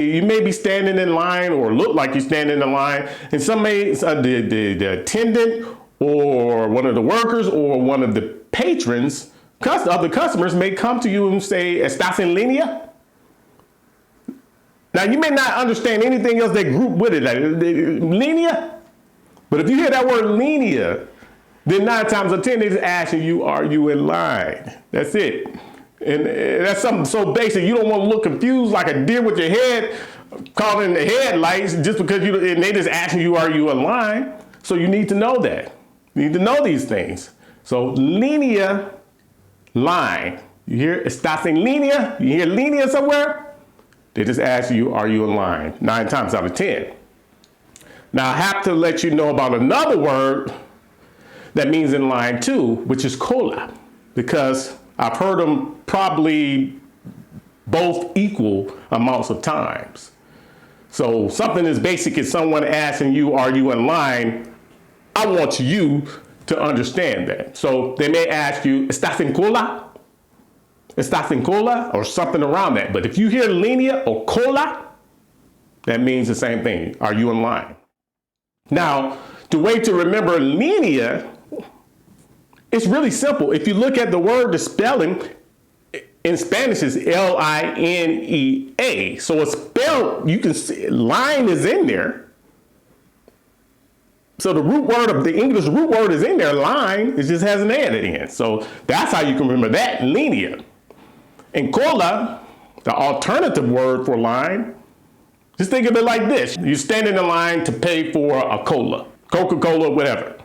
You may be standing in line or look like you're standing in line, and the attendant or one of the workers or one of the patrons, other customers may come to you and say, "Estás en línea?" Now, you may not understand anything else they group with it, like linea, but if you hear that word linea, then 9 times out of 10, they're just asking you, are you in line? That's it. And that's something so basic. You don't want to look confused like a deer with your head caught in the headlights just because and they just asking you, are you in line? So you need to know that. You need to know these things. So linea, line. You hear estás en línea? You hear línea somewhere? They just ask you, are you in line? 9 times out of 10. Now I have to let you know about another word that means in line too, which is cola, because I've heard them probably both equal amounts of times. So something as basic as someone asking you, are you in line? I want you to understand that. So they may ask you, ¿Estás en cola? ¿Estás en cola? Or something around that. But if you hear línea or cola, that means the same thing. Are you in line? Now, the way to remember línea, it's really simple. If you look at the word, the spelling in Spanish is L-I-N-E-A. So it's spelled, you can see, line is in there. So the root word of the English root word is in there, line, it just has an A at the end. So that's how you can remember that, línea. And cola, the alternative word for line, just think of it like this. You're standing in line to pay for a cola, Coca-Cola, whatever.